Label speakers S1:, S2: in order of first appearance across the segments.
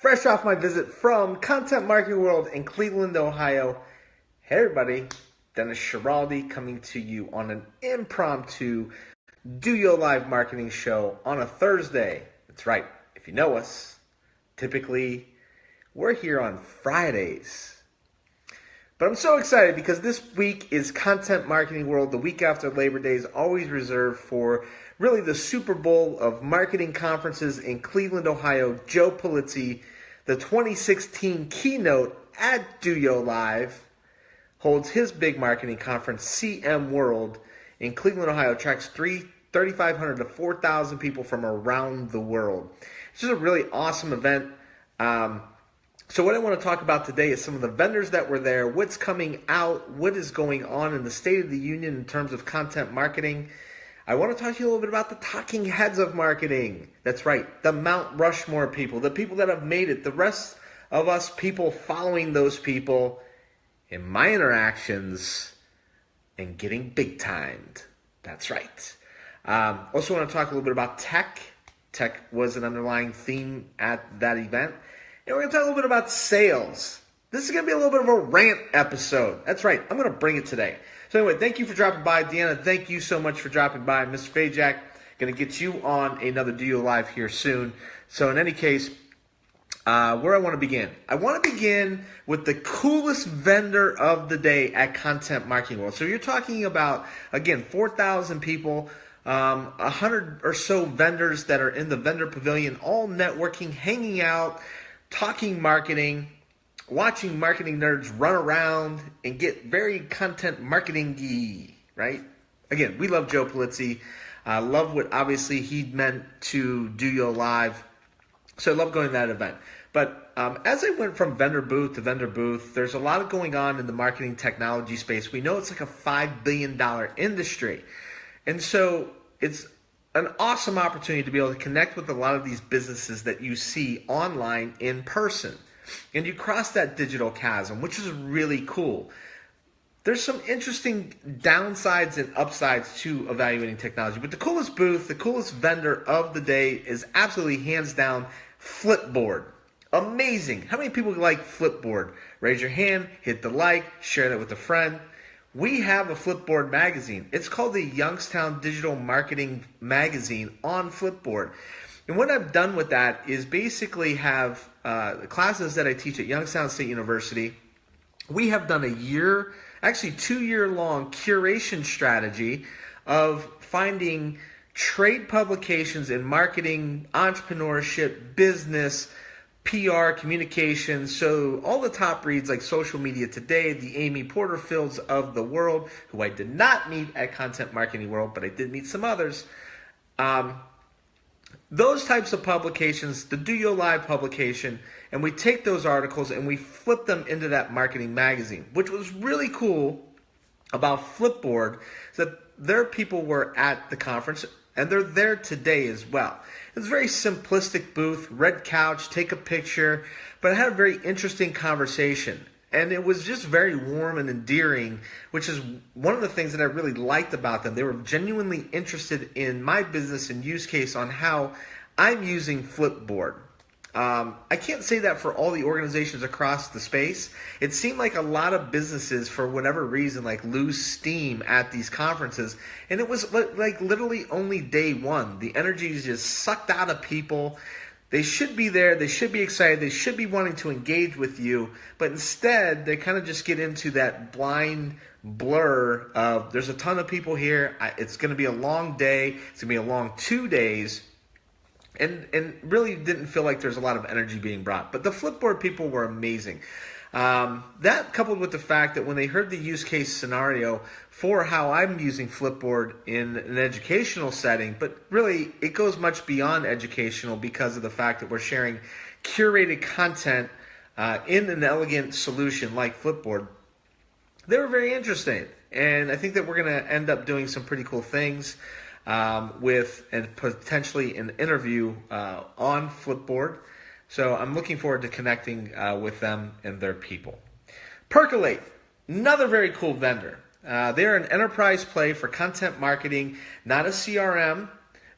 S1: Fresh off my visit from Content Marketing World in Cleveland, Ohio. Hey everybody, Dennis Schiraldi coming to you on an impromptu DOYO live marketing show on a Thursday. That's right, if you know us, typically we're here on Fridays. But I'm so excited because this week is Content Marketing World. The week after Labor Day is always reserved for really the Super Bowl of marketing conferences in Cleveland, Ohio. Joe Pulizzi, the 2016 keynote at DOYO Live, holds his big marketing conference, CM World, in Cleveland, Ohio. Attracts 3,500 to 4,000 people from around the world. It's just a really awesome event. So what I want to talk about today is some of the vendors that were there, what's coming out, what is going on in the State of the Union in terms of content marketing. I want to talk to you a little bit about the talking heads of marketing. That's right, the Mount Rushmore people, the people that have made it, the rest of us people following those people in my interactions and getting big timed. That's right. Also want to talk a little bit about tech. Tech was an underlying theme at that event. And we're going to talk a little bit about sales. This is going to be a little bit of a rant episode. That's right. I'm going to bring it today. So anyway, thank you for dropping by. Deanna, thank you so much for dropping by. Mr. Fajak, going to get you on another DOYO Live here soon. So in any case, where I want to begin. I want to begin with the coolest vendor of the day at Content Marketing World. So you're talking about, again, 4,000 people, 100 or so vendors that are in the vendor pavilion, all networking, hanging out, talking marketing, watching marketing nerds run around and get very content marketing-y, right? Again, we love Joe Pulizzi. Love what obviously he meant to DOYO Live. So I love going to that event. But as I went from vendor booth to vendor booth, there's a lot going on in the marketing technology space. We know it's like a $5 billion industry. And so it's an awesome opportunity to be able to connect with a lot of these businesses that you see online in person. And you cross that digital chasm, which is really cool. There's some interesting downsides and upsides to evaluating technology. But the coolest booth, the coolest vendor of the day is absolutely hands down Flipboard. Amazing. How many people like Flipboard? Raise your hand, hit the like, share that with a friend. We have a Flipboard magazine. It's called the Youngstown Digital Marketing Magazine on Flipboard. And what I've done with that is basically have the classes that I teach at Youngstown State University. We have done a year, actually 2-year-long curation strategy of finding trade publications in marketing, entrepreneurship, business, PR, communications, so all the top reads like Social Media Today, the Amy Porterfields of the world, who I did not meet at Content Marketing World, but I did meet some others. Those types of publications, the DOYO Live publication, and we take those articles and we flip them into that marketing magazine, which was really cool about Flipboard, is that their people were at the conference and they're there today as well. It's a very simplistic booth, red couch, take a picture, but I had a very interesting conversation. And it was just very warm and endearing, which is one of the things that I really liked about them. They were genuinely interested in my business and use case on how I'm using Flipboard. I can't say that for all the organizations across the space. It seemed like a lot of businesses, for whatever reason, like lose steam at these conferences. And it was like literally only day one. The energy is just sucked out of people. They should be there. They should be excited. They should be wanting to engage with you. But instead, they kind of just get into that blind blur of there's a ton of people here. It's going to be a long day. It's going to be a long 2 days. And really didn't feel like there's a lot of energy being brought. But the Flipboard people were amazing. That coupled with the fact that when they heard the use case scenario for how I'm using Flipboard in an educational setting, but really it goes much beyond educational because of the fact that we're sharing curated content in an elegant solution like Flipboard, they were very interesting. And I think that we're going to end up doing some pretty cool things with and potentially an interview on Flipboard. So I'm looking forward to connecting with them and their people. Percolate, another very cool vendor. They're an enterprise play for content marketing, not a CRM,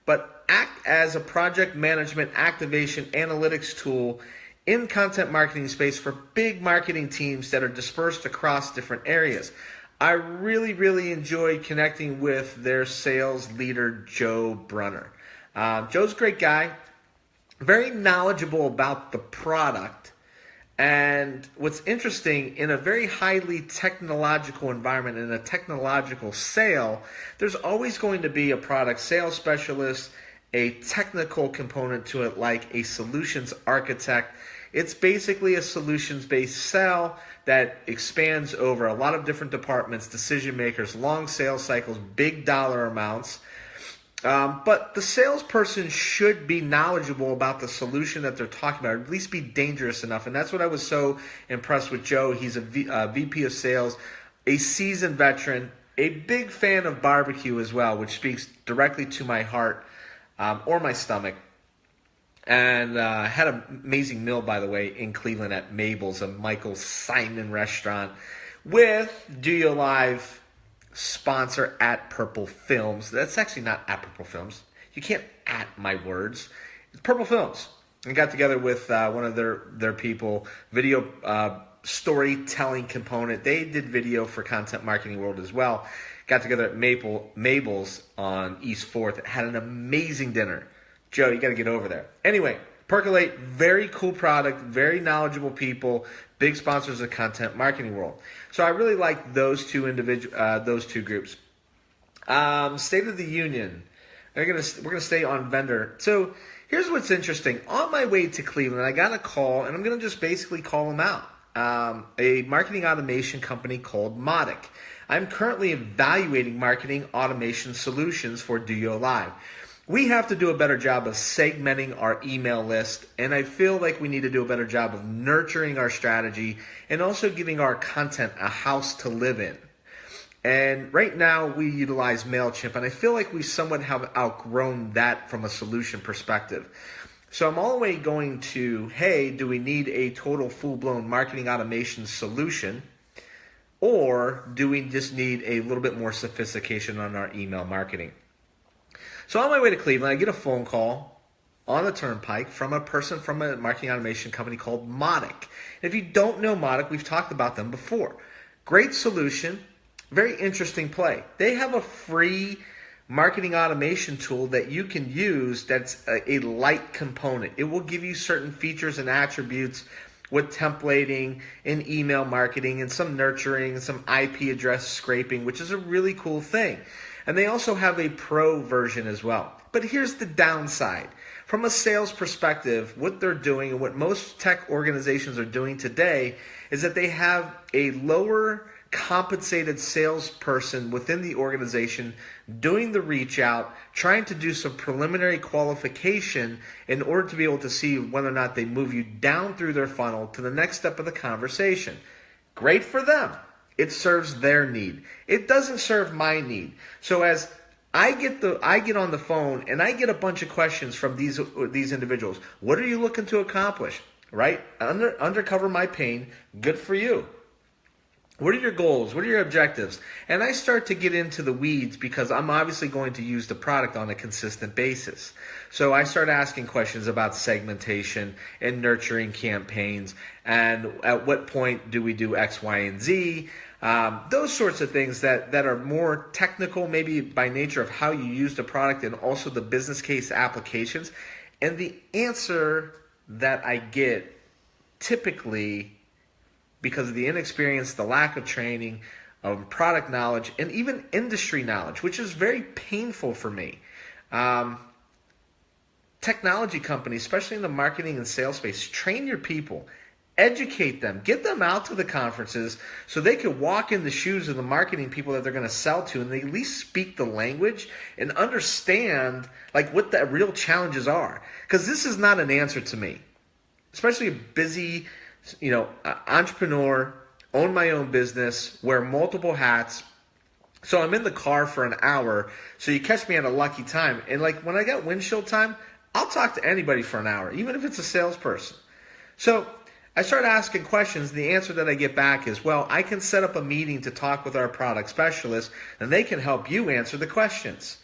S1: but act as a project management activation analytics tool in content marketing space for big marketing teams that are dispersed across different areas. I really, really enjoyed connecting with their sales leader, Joe Brunner. Joe's a great guy, very knowledgeable about the product. And what's interesting, in a very highly technological environment, in a technological sale, there's always going to be a product sales specialist, a technical component to it, like a solutions architect. It's basically a solutions-based sale that expands over a lot of different departments, decision makers, long sales cycles, big dollar amounts. But the salesperson should be knowledgeable about the solution that they're talking about, or at least be dangerous enough. And that's what I was so impressed with Joe. He's a VP of sales, a seasoned veteran, a big fan of barbecue as well, which speaks directly to my heart or my stomach. And had an amazing meal, by the way, in Cleveland at Mabel's, a Michael Simon restaurant, with DOYO Live sponsor at Purple Films. That's actually not at Purple Films. You can't at my words. It's Purple Films. And got together with one of their people, video storytelling component. They did video for Content Marketing World as well. Got together at Mabel's on East 4th. Had an amazing dinner. Joe, you got to get over there. Anyway, Percolate, very cool product, very knowledgeable people, big sponsors of Content Marketing World. So I really like those two groups. State of the Union. We're gonna stay on vendor. So here's what's interesting. On my way to Cleveland, I got a call, and I'm gonna just basically call them out. A marketing automation company called Modic. I'm currently evaluating marketing automation solutions for DOYO Live. We have to do a better job of segmenting our email list, and I feel like we need to do a better job of nurturing our strategy and also giving our content a house to live in. And right now we utilize MailChimp, and I feel like we somewhat have outgrown that from a solution perspective. So I'm all the way going to, hey, do we need a total full-blown marketing automation solution? Or do we just need a little bit more sophistication on our email marketing? So on my way to Cleveland, I get a phone call on the turnpike from a person from a marketing automation company called Modic. If you don't know Modic, we've talked about them before. Great solution, very interesting play. They have a free marketing automation tool that you can use that's a light component. It will give you certain features and attributes with templating and email marketing and some nurturing, some IP address scraping, which is a really cool thing. And they also have a pro version as well. But here's the downside. From a sales perspective, what they're doing and what most tech organizations are doing today is that they have a lower compensated salesperson within the organization doing the reach out, trying to do some preliminary qualification in order to be able to see whether or not they move you down through their funnel to the next step of the conversation. Great for them. It serves their need. It doesn't serve my need. So as I get on the phone and I get a bunch of questions from these individuals. What are you looking to accomplish? Right? Undercover my pain. Good for you. What are your goals? What are your objectives? And I start to get into the weeds because I'm obviously going to use the product on a consistent basis. So I start asking questions about segmentation and nurturing campaigns, and at what point do we do X, Y, and Z? Those sorts of things that are more technical, maybe by nature of how you use the product and also the business case applications. And the answer that I get typically, because of the inexperience, the lack of training, product knowledge, and even industry knowledge, which is very painful for me. Technology companies, especially in the marketing and sales space, train your people, educate them, get them out to the conferences so they can walk in the shoes of the marketing people that they're going to sell to, and they at least speak the language and understand like what the real challenges are. Because this is not an answer to me, especially a busy entrepreneur, own my own business, wear multiple hats. So I'm in the car for an hour. So you catch me at a lucky time. And like when I got windshield time, I'll talk to anybody for an hour, even if it's a salesperson. So I start asking questions. The answer that I get back is, well, I can set up a meeting to talk with our product specialist and they can help you answer the questions.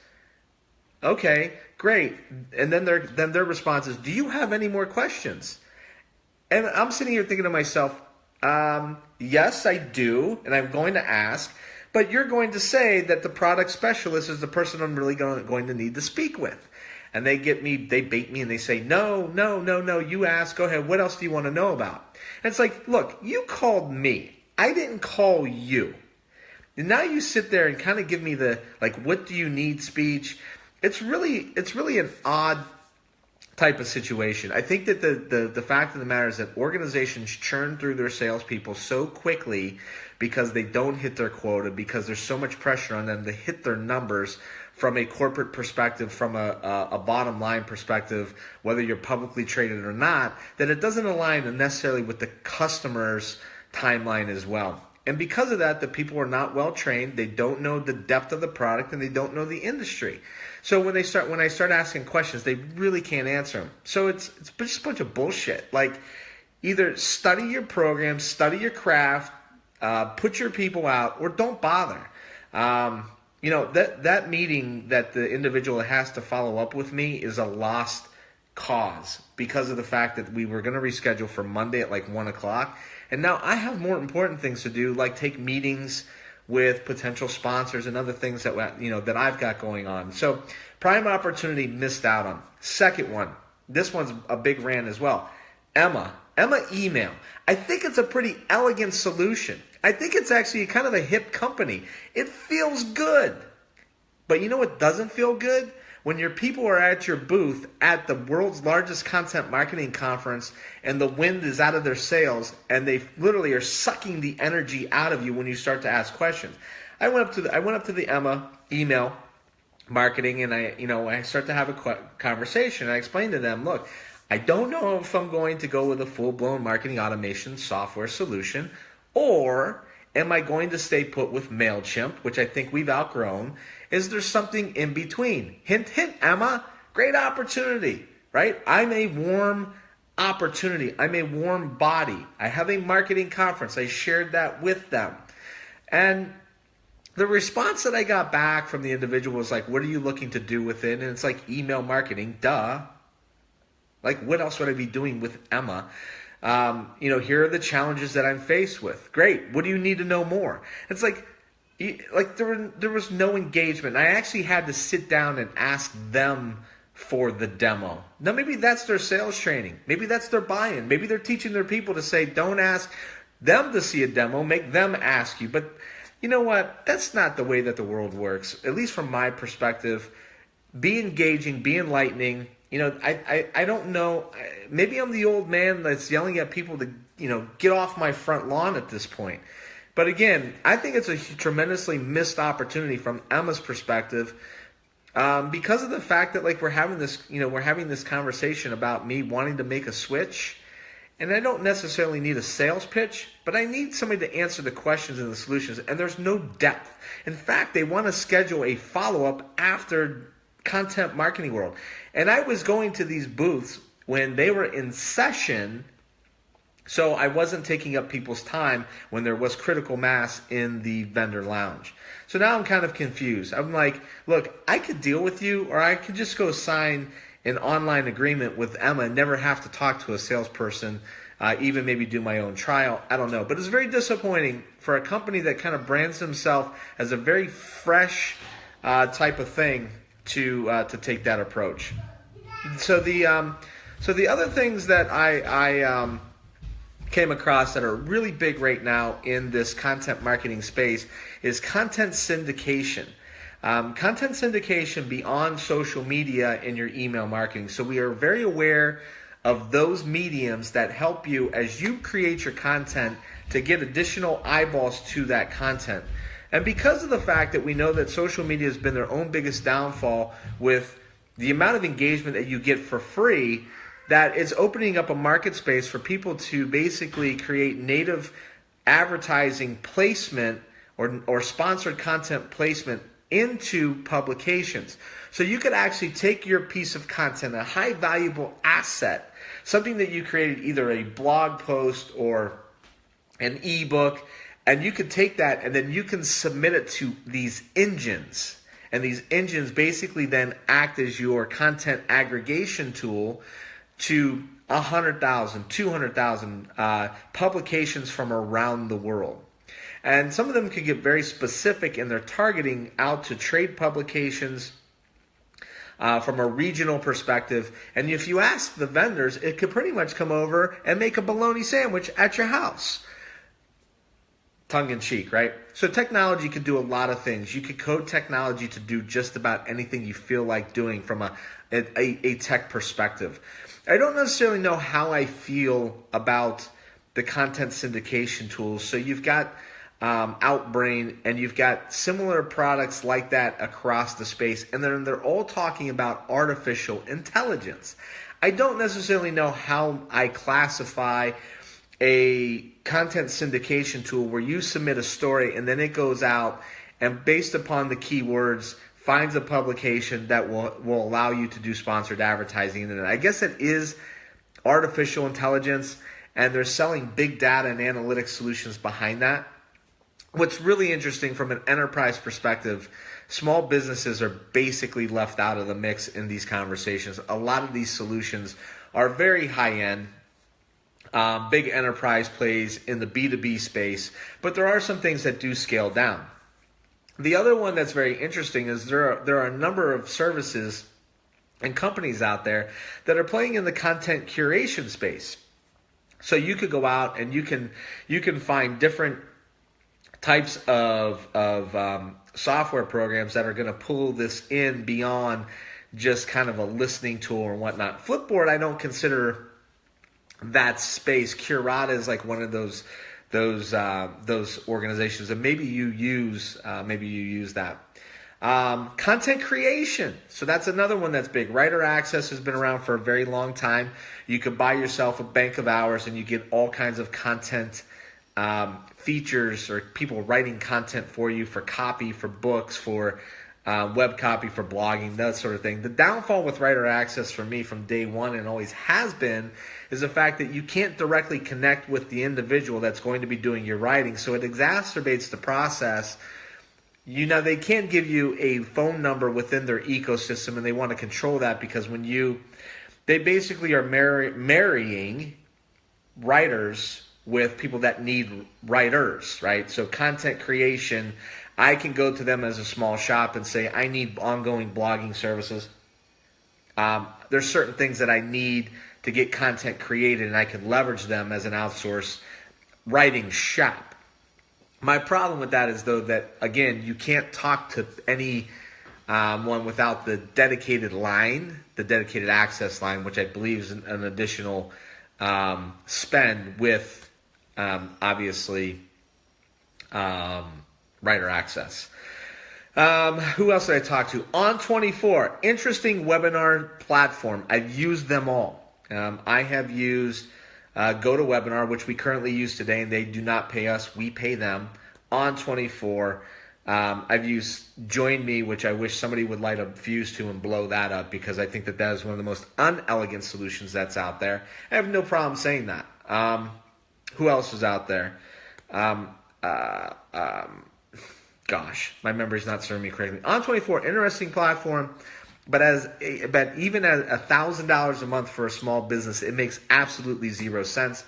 S1: Okay, great. And then their response is, do you have any more questions? And I'm sitting here thinking to myself, yes, I do, and I'm going to ask, but you're going to say that the product specialist is the person I'm really going to need to speak with. And they bait me and they say, no, you ask, go ahead, what else do you want to know about? And it's like, look, you called me. I didn't call you. And now you sit there and kind of give me the, like, what do you need speech? It's really an odd type of situation. I think that the fact of the matter is that organizations churn through their salespeople so quickly because they don't hit their quota, because there's so much pressure on them to hit their numbers from a corporate perspective, from a bottom line perspective, whether you're publicly traded or not, that it doesn't align necessarily with the customer's timeline as well. And because of that, the people are not well trained. They don't know the depth of the product, and they don't know the industry. So when I start asking questions, they really can't answer them. So it's just a bunch of bullshit. Like, either study your program, study your craft, put your people out, or don't bother. That meeting that the individual has to follow up with me is a lost cause because of the fact that we were going to reschedule for Monday at like 1 o'clock. And now I have more important things to do, like take meetings with potential sponsors and other things that that I've got going on. So prime opportunity missed out on. Second one, this one's a big rant as well. Emma email. I think it's a pretty elegant solution. I think it's actually kind of a hip company. It feels good. But you know what doesn't feel good? When your people are at your booth at the world's largest content marketing conference and the wind is out of their sails and they literally are sucking the energy out of you when you start to ask questions. I went up to the Emma email marketing and I start to have a conversation. I explained to them, look, I don't know if I'm going to go with a full-blown marketing automation software solution, or am I going to stay put with MailChimp, which I think we've outgrown? Is there something in between? Hint, hint, Emma, great opportunity, right? I'm a warm opportunity. I'm a warm body. I have a marketing conference. I shared that with them. And the response that I got back from the individual was like, what are you looking to do with it? And it's like, email marketing, duh. Like, what else would I be doing with Emma? Here are the challenges that I'm faced with. Great. What do you need to know more? It's like there was no engagement. I actually had to sit down and ask them for the demo. Now, maybe that's their sales training. Maybe that's their buy-in. Maybe they're teaching their people to say, don't ask them to see a demo, make them ask you. But you know what? That's not the way that the world works, at least from my perspective. Be engaging, be enlightening. I don't know. Maybe I'm the old man that's yelling at people to, get off my front lawn at this point. But again, I think it's a tremendously missed opportunity from Emma's perspective, because of the fact that we're having this conversation about me wanting to make a switch, and I don't necessarily need a sales pitch, but I need somebody to answer the questions and the solutions. And there's no depth. In fact, they want to schedule a follow-up after Content Marketing World. And I was going to these booths when they were in session, so I wasn't taking up people's time when there was critical mass in the vendor lounge. So now I'm kind of confused. I'm like, look, I could deal with you, or I could just go sign an online agreement with Emma and never have to talk to a salesperson, even maybe do my own trial. I don't know. But it's very disappointing for a company that kind of brands themselves as a very fresh type of thing to take that approach. So the other things that I came across that are really big right now in this content marketing space is content syndication. Content syndication beyond social media in your email marketing. So we are very aware of those mediums that help you as you create your content to get additional eyeballs to that content. And because of the fact that we know that social media has been their own biggest downfall with the amount of engagement that you get for free, that it's opening up a market space for people to basically create native advertising placement or sponsored content placement into publications. So you could actually take your piece of content, a high valuable asset, something that you created, either a blog post or an ebook, and you could take that and then you can submit it to these engines. And these engines basically then act as your content aggregation tool to 100,000, 200,000 publications from around the world. And some of them can get very specific in their targeting out to trade publications from a regional perspective. And if you ask the vendors, it could pretty much come over and make a bologna sandwich at your house. Tongue in cheek, right? So technology could do a lot of things. You could code technology to do just about anything you feel like doing from a tech perspective. I don't necessarily know how I feel about the content syndication tools. So you've got Outbrain, and you've got similar products like that across the space, and then they're all talking about artificial intelligence. I don't necessarily know how I classify a content syndication tool where you submit a story and then it goes out and based upon the keywords finds a publication that will allow you to do sponsored advertising. And I guess it is artificial intelligence, and they're selling big data and analytics solutions behind that. What's really interesting from an enterprise perspective, small businesses are basically left out of the mix in these conversations. A lot of these solutions are very high-end. Big enterprise plays in the B2B space, but there are some things that do scale down. The other one that's very interesting is there are a number of services and companies out there that are playing in the content curation space. So you could go out and you can find different types of software programs that are going to pull this in beyond just kind of a listening tool or whatnot. Flipboard, I don't consider that space. Curata is like one of those organizations, and maybe you use that. Content creation. So that's another one that's big. Writer Access has been around for a very long time. You could buy yourself a bank of hours and you get all kinds of content features, or people writing content for you, for copy, for books, for web copy, for blogging, that sort of thing. The downfall with Writer Access for me from day one, and always has been, is the fact that you can't directly connect with the individual that's going to be doing your writing. So it exacerbates the process. You know, they can't give you a phone number within their ecosystem, and they want to control that because they basically are marrying writers with people that need writers, right? So content creation, I can go to them as a small shop and say, I need ongoing blogging services. There's certain things that I need to get content created, and I can leverage them as an outsource writing shop. My problem with that is, though, that, again, you can't talk to any one without the dedicated line, the dedicated access line, which I believe is an additional spend with, obviously, Writer Access. Who else did I talk to? On24, interesting webinar platform. I've used them all. I have used GoToWebinar, which we currently use today, and they do not pay us. We pay them. On24. I've used Join Me, which I wish somebody would light a fuse to and blow that up, because I think that is one of the most unelegant solutions that's out there. I have no problem saying that. Who else is out there? Gosh, my memory's not serving me correctly. On24, interesting platform, but even at $1,000 a month for a small business, it makes absolutely zero sense.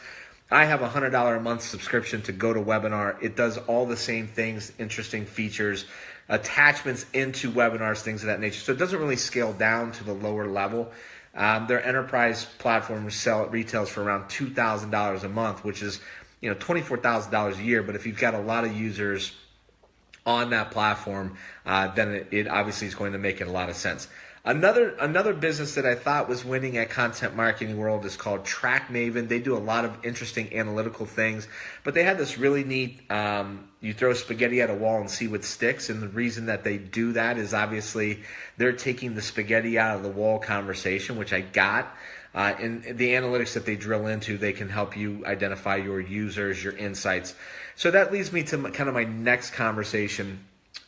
S1: I have a $100 a month subscription to GoToWebinar. It does all the same things, interesting features, attachments into webinars, things of that nature. So it doesn't really scale down to the lower level. Their enterprise platform retails for around $2,000 a month, which is $24,000 a year. But if you've got a lot of users on that platform, then it obviously is going to make a lot of sense. Another business that I thought was winning at Content Marketing World is called TrackMaven. They do a lot of interesting analytical things, but they had this really neat, you throw spaghetti at a wall and see what sticks. And the reason that they do that is obviously they're taking the spaghetti out of the wall conversation, which I got. And the analytics that they drill into, they can help you identify your users, your insights. So that leads me to kind of my next conversation,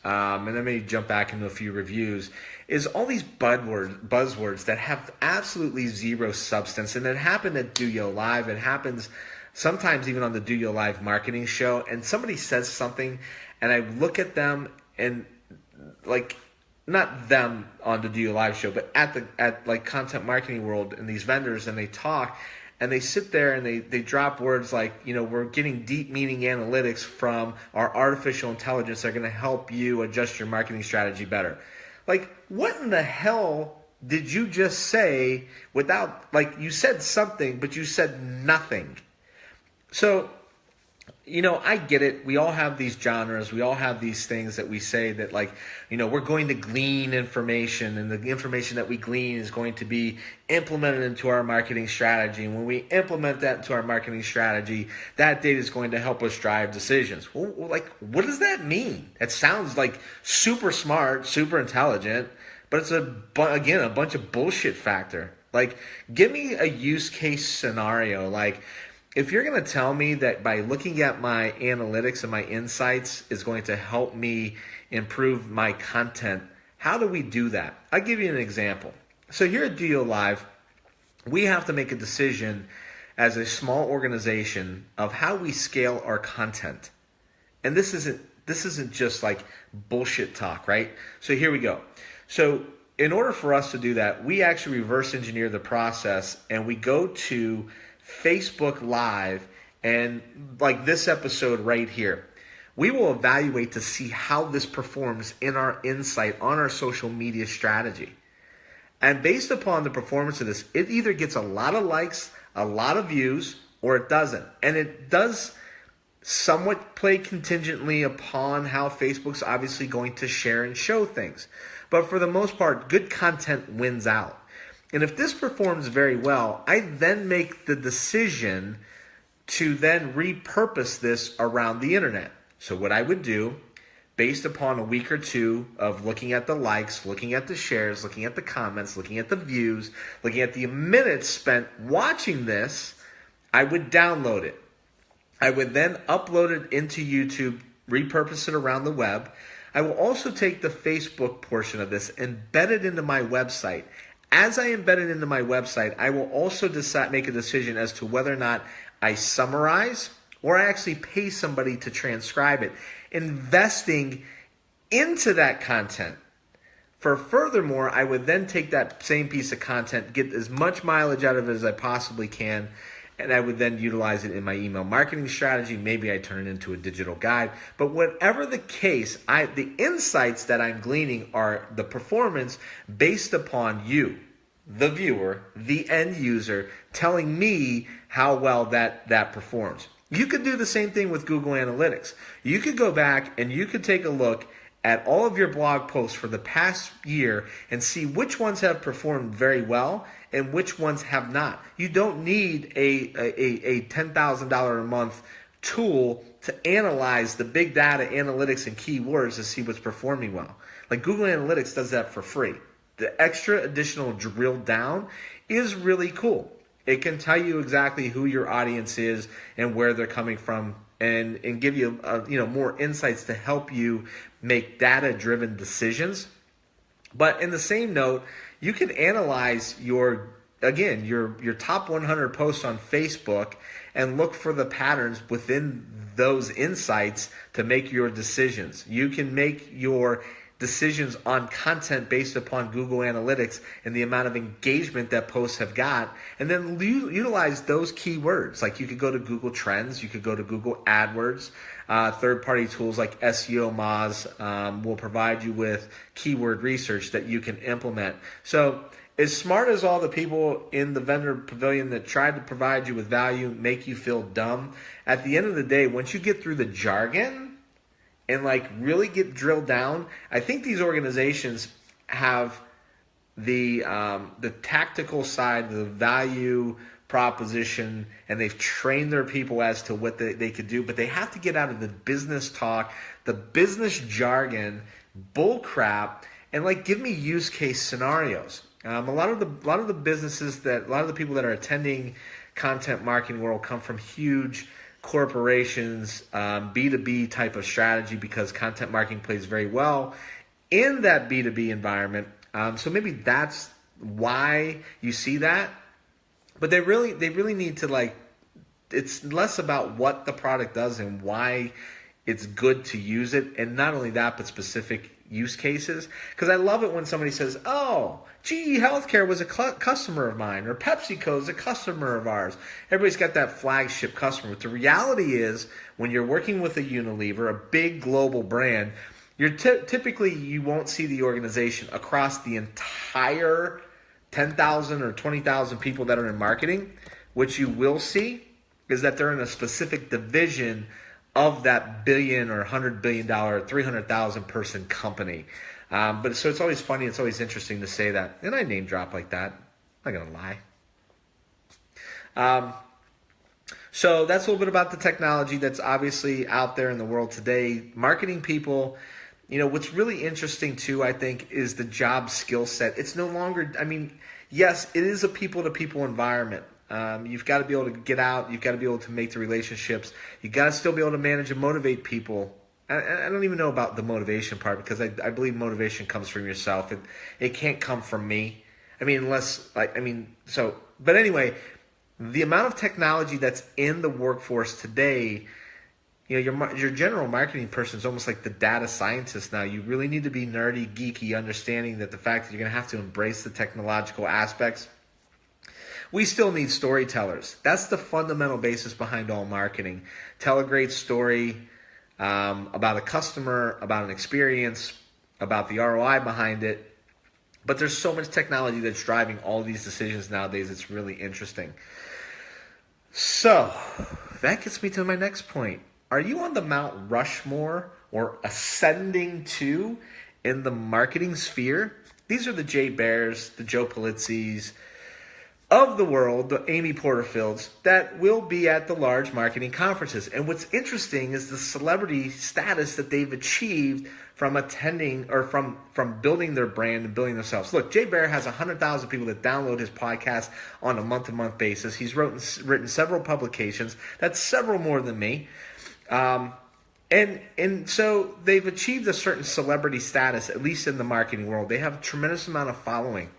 S1: and then maybe jump back into a few reviews, is all these buzzwords that have absolutely zero substance. And it happened at DOYO Live. It happens sometimes even on the DOYO Live marketing show. And somebody says something, and I look at them and, like, not them on the DOYO Live show, but at like Content Marketing World and these vendors, and they talk, and they sit there and they drop words like, we're getting deep meaning analytics from our artificial intelligence that are going to help you adjust your marketing strategy better. Like, what in the hell did you just say without, like, you said something, but you said nothing? So, I get it. We all have these genres. We all have these things that we say that, like, we're going to glean information, and the information that we glean is going to be implemented into our marketing strategy. And when we implement that into our marketing strategy, that data is going to help us drive decisions. Well, like, what does that mean? It sounds like super smart, super intelligent, but it's again a bunch of bullshit factor. Like, give me a use case scenario. Like, if you're going to tell me that by looking at my analytics and my insights is going to help me improve my content, how do we do that? I'll give you an example. So here at DOYO Live, we have to make a decision as a small organization of how we scale our content. And this isn't just like bullshit talk, right? So here we go. So in order for us to do that, we actually reverse engineer the process, and we go to Facebook Live, and like this episode right here, we will evaluate to see how this performs in our insight on our social media strategy. And based upon the performance of this, it either gets a lot of likes, a lot of views, or it doesn't. And it does somewhat play contingently upon how Facebook's obviously going to share and show things. But for the most part, good content wins out. And if this performs very well, I then make the decision to then repurpose this around the internet. So what I would do, based upon a week or two of looking at the likes, looking at the shares, looking at the comments, looking at the views, looking at the minutes spent watching this, I would download it. I would then upload it into YouTube, repurpose it around the web. I will also take the Facebook portion of this, embed it into my website. As I embed it into my website, I will also make a decision as to whether or not I summarize or I actually pay somebody to transcribe it, investing into that content. Furthermore, I would then take that same piece of content, get as much mileage out of it as I possibly can, and I would then utilize it in my email marketing strategy. Maybe I turn it into a digital guide. But whatever the case, the insights that I'm gleaning are the performance based upon you, the viewer, the end user, telling me how well that performs. You could do the same thing with Google Analytics. You could go back and you could take a look at all of your blog posts for the past year and see which ones have performed very well and which ones have not. You don't need a $10,000 a month tool to analyze the big data analytics and keywords to see what's performing well. Like, Google Analytics does that for free. The extra additional drill down is really cool. It can tell you exactly who your audience is and where they're coming from, and give you more insights to help you make data-driven decisions. But in the same note, you can analyze your top 100 posts on Facebook and look for the patterns within those insights to make your decisions. You can make your decisions on content based upon Google Analytics and the amount of engagement that posts have got, and then utilize those keywords. Like, you could go to Google Trends, you could go to Google AdWords. Third-party tools like SEO Moz will provide you with keyword research that you can implement. So, as smart as all the people in the vendor pavilion that tried to provide you with value make you feel dumb, at the end of the day, once you get through the jargon and like really get drilled down, I think these organizations have the tactical side, the value proposition, and they've trained their people as to what they could do, but they have to get out of the business talk, the business jargon, bull crap, and like give me use case scenarios. A lot of the people that are attending Content Marketing World come from huge corporations, B2B type of strategy, because content marketing plays very well in that B2B environment. So maybe that's why you see that. But they really need to, like, it's less about what the product does and why it's good to use it. And not only that, but specific use cases. Because I love it when somebody says, oh, GE Healthcare was a customer of mine, or PepsiCo is a customer of ours. Everybody's got that flagship customer. But the reality is, when you're working with a Unilever, a big global brand, you're typically you won't see the organization across the entire 10,000 or 20,000 people that are in marketing. What you will see is that they're in a specific division of that billion or $100 billion, 300,000 person company. But so it's always funny, it's always interesting to say that. And I name drop like that. I'm not going to lie. So that's a little bit about the technology that's obviously out there in the world today. Marketing people, what's really interesting too, I think, is the job skill set. It's no longer, yes, it is a people-to-people environment. You've got to be able to get out. You've got to be able to make the relationships. You've got to still be able to manage and motivate people. I don't even know about the motivation part, because I believe motivation comes from yourself. It can't come from me. But anyway, the amount of technology that's in the workforce today, your general marketing person is almost like the data scientist now. You really need to be nerdy, geeky, understanding that the fact that you're going to have to embrace the technological aspects. We still need storytellers. That's the fundamental basis behind all marketing. Tell a great story about a customer, about an experience, about the ROI behind it. But there's so much technology that's driving all these decisions nowadays. It's really interesting. So that gets me to my next point. Are you on the Mount Rushmore or ascending to in the marketing sphere? These are the Jay Bears, the Joe Polizzis of the world, the Amy Porterfields, that will be at the large marketing conferences. And what's interesting is the celebrity status that they've achieved from attending or from building their brand and building themselves. Look, Jay Bear has 100,000 people that download his podcast on a month-to-month basis. He's written several publications. That's several more than me. And so they've achieved a certain celebrity status, at least in the marketing world. They have a tremendous amount of following.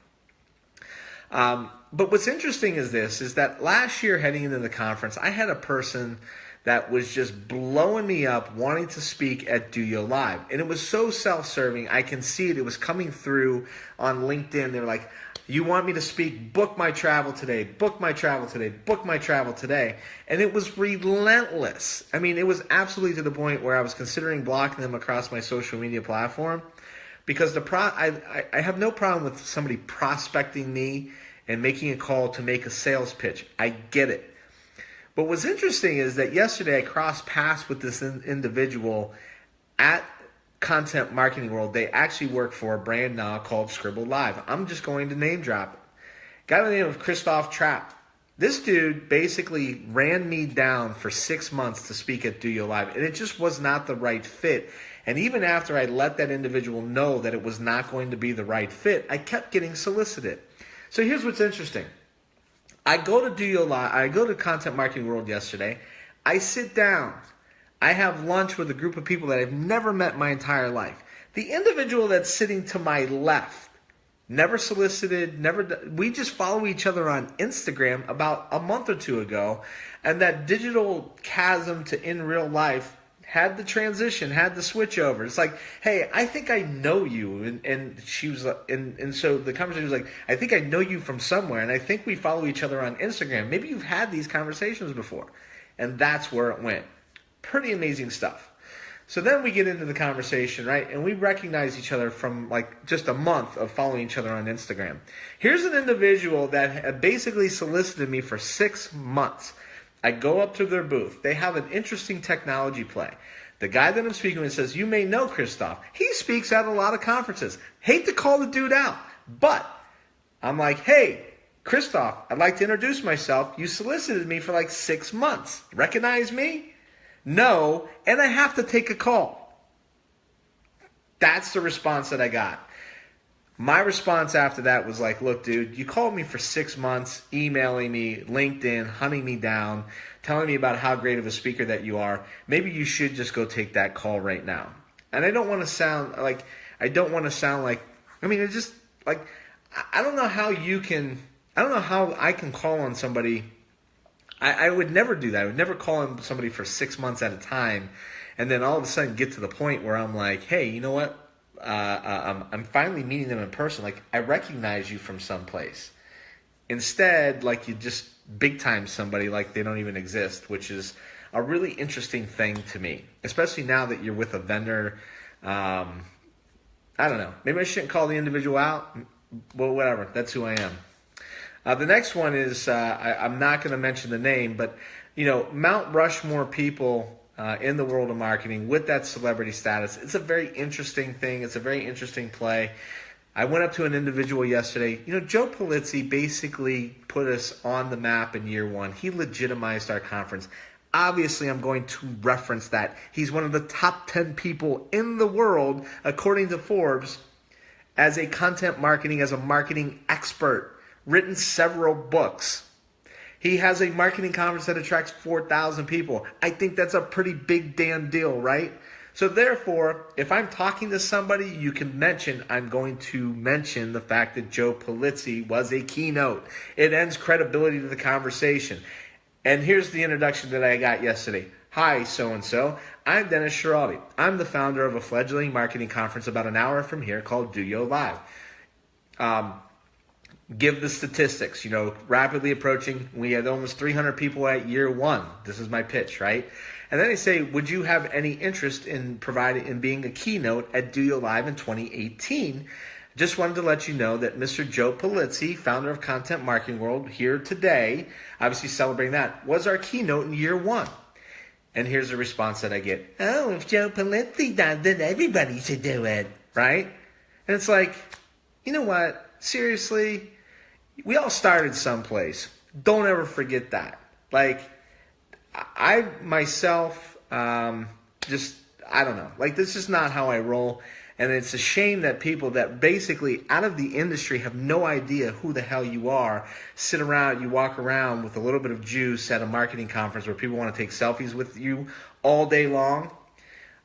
S1: But what's interesting is that last year heading into the conference, I had a person that was just blowing me up wanting to speak at DOYO Live. And it was so self-serving. I can see it. It was coming through on LinkedIn. They were like, you want me to speak? Book my travel today. Book my travel today. Book my travel today. And it was relentless. It was absolutely to the point where I was considering blocking them across my social media platform, because I have no problem with somebody prospecting me and making a call to make a sales pitch. I get it. But what's interesting is that yesterday I crossed paths with this individual at Content Marketing World. They actually work for a brand now called Scribble Live. I'm just going to name drop it. Guy by the name of Christoph Trapp. This dude basically ran me down for 6 months to speak at DOYO Live, and it just was not the right fit. And even after I let that individual know that it was not going to be the right fit, I kept getting solicited. So here's what's interesting. I go to DOYO Live, I go to Content Marketing World yesterday. I sit down. I have lunch with a group of people that I've never met in my entire life. The individual that's sitting to my left, never solicited, we just follow each other on Instagram about a month or two ago, and that digital chasm to in real life had the transition, had the switch over. It's like, hey, I think I know you. And she was, and so the conversation was like, I think I know you from somewhere, and I think we follow each other on Instagram. Maybe you've had these conversations before. And that's where it went. Pretty amazing stuff. So then we get into the conversation, right? And we recognize each other from like just a month of following each other on Instagram. Here's an individual that had basically solicited me for 6 months. I go up to their booth. They have an interesting technology play. The guy that I'm speaking with says, you may know Christoph. He speaks at a lot of conferences. Hate to call the dude out, but I'm like, hey, Christoph, I'd like to introduce myself. You solicited me for like 6 months. Recognize me? No, and I have to take a call. That's the response that I got. My response after that was like, look, dude, you called me for 6 months, emailing me, LinkedIn, hunting me down, telling me about how great of a speaker that you are. Maybe you should just go take that call right now. And I don't want to sound like, it's just like, I don't know how I can call on somebody. I would never do that. I would never call on somebody for 6 months at a time and then all of a sudden get to the point where I'm like, hey, you know what? I'm finally meeting them in person. Like, I recognize you from someplace. Instead, like, you just big time somebody like they don't even exist, which is a really interesting thing to me, especially now that you're with a vendor. I don't know. Maybe I shouldn't call the individual out. Well, whatever. That's who I am. The next one is I'm not going to mention the name, but Mount Rushmore people in the world of marketing with that celebrity status. It's a very interesting thing. It's a very interesting play. I went up to an individual yesterday. Joe Pulizzi basically put us on the map in year one. He legitimized our conference. Obviously, I'm going to reference that. He's one of the top 10 people in the world, according to Forbes, as a content marketing, as a marketing expert, written several books. He has a marketing conference that attracts 4,000 people. I think that's a pretty big damn deal, right? So therefore, if I'm talking to somebody, you can mention, I'm going to mention the fact that Joe Pulizzi was a keynote. It ends credibility to the conversation. And here's the introduction that I got yesterday. Hi, so-and-so. I'm Dennis Schiraldi. I'm the founder of a fledgling marketing conference about an hour from here called DOYO Live. Give the statistics, rapidly approaching. We had almost 300 people at year one. This is my pitch, right? And then they say, would you have any interest in being a keynote at DOYO Live in 2018? Just wanted to let you know that Mr. Joe Pulizzi, founder of Content Marketing World, here today, obviously celebrating that, was our keynote in year one. And here's the response that I get. Oh, if Joe Pulizzi does it, everybody should do it, right? And it's like, you know what? Seriously, we all started someplace. Don't ever forget that. Like, I myself, I don't know. Like, this is not how I roll. And it's a shame that people that basically out of the industry have no idea who the hell you are, you walk around with a little bit of juice at a marketing conference where people want to take selfies with you all day long.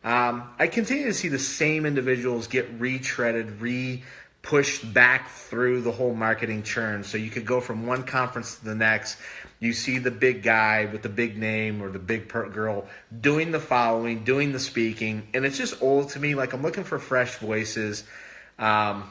S1: I continue to see the same individuals get retreaded, pushed back through the whole marketing churn. So you could go from one conference to the next. You see the big guy with the big name or the big girl doing the following, doing the speaking. And it's just old to me. Like, I'm looking for fresh voices. I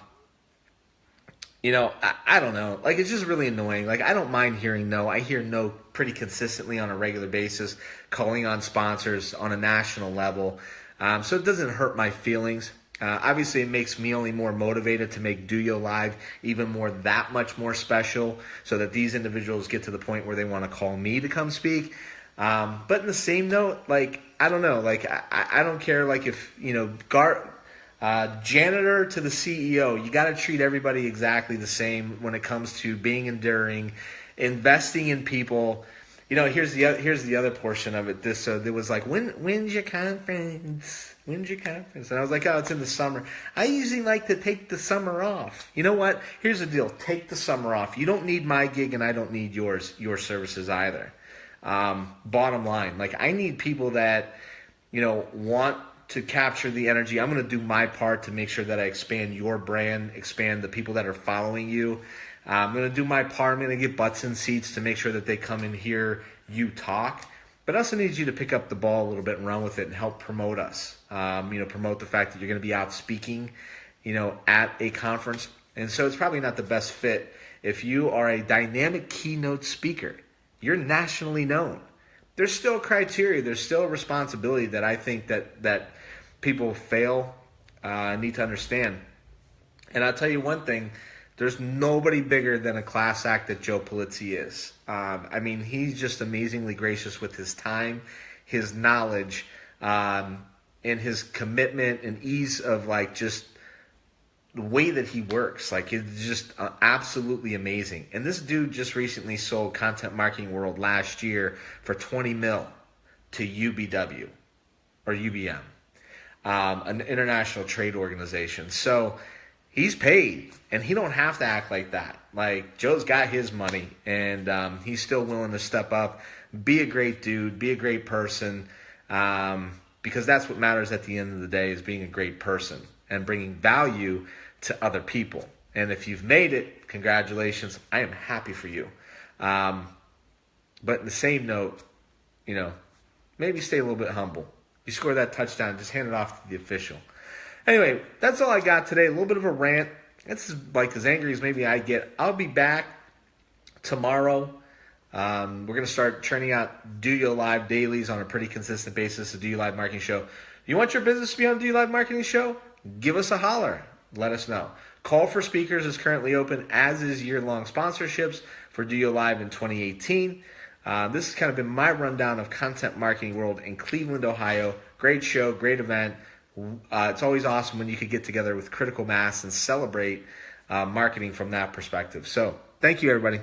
S1: don't know. Like, it's just really annoying. Like, I don't mind hearing no. I hear no pretty consistently on a regular basis, calling on sponsors on a national level. So it doesn't hurt my feelings. Obviously, it makes me only more motivated to make DOYO Live that much more special so that these individuals get to the point where they want to call me to come speak. But in the same note, like, I don't know. Like, I don't care, like, if, janitor to the CEO, you got to treat everybody exactly the same when it comes to being enduring, investing in people. Here's the other portion of it. There was like, when's your conference? When's your conference? And I was like, oh, it's in the summer. I usually like to take the summer off. You know what? Here's the deal. Take the summer off. You don't need my gig, and I don't need your services either. Bottom line, like, I need people that, want to capture the energy. I'm going to do my part to make sure that I expand your brand, expand the people that are following you. I'm going to do my part. I'm going to get butts in seats to make sure that they come and hear you talk. But I also need you to pick up the ball a little bit and run with it and help promote us. Promote the fact that you're going to be out speaking, at a conference. And so it's probably not the best fit if you are a dynamic keynote speaker. You're nationally known. There's still criteria. There's still a responsibility that I think that people need to understand. And I'll tell you one thing. There's nobody bigger than a class act that Joe Pulizzi is. He's just amazingly gracious with his time, his knowledge, and his commitment and ease of, like, just the way that he works. Like, it's just absolutely amazing. And this dude just recently sold Content Marketing World last year for $20 million to UBW or UBM, an international trade organization. So he's paid, and he don't have to act like that. Like, Joe's got his money, and he's still willing to step up, be a great dude, be a great person, because that's what matters at the end of the day, is being a great person and bringing value to other people. And if you've made it, congratulations. I am happy for you. But in the same note, maybe stay a little bit humble. You score that touchdown, just hand it off to the official. Anyway, that's all I got today. A little bit of a rant. It's like as angry as maybe I get. I'll be back tomorrow. We're going to start churning out DOYO Live dailies on a pretty consistent basis, the DOYO Live Marketing Show. You want your business to be on the DOYO Live Marketing Show? Give us a holler. Let us know. Call for Speakers is currently open, as is year-long sponsorships for DOYO Live in 2018. This has kind of been my rundown of Content Marketing World in Cleveland, Ohio. Great show, great event. It's always awesome when you could get together with critical mass and celebrate marketing from that perspective. So thank you, everybody.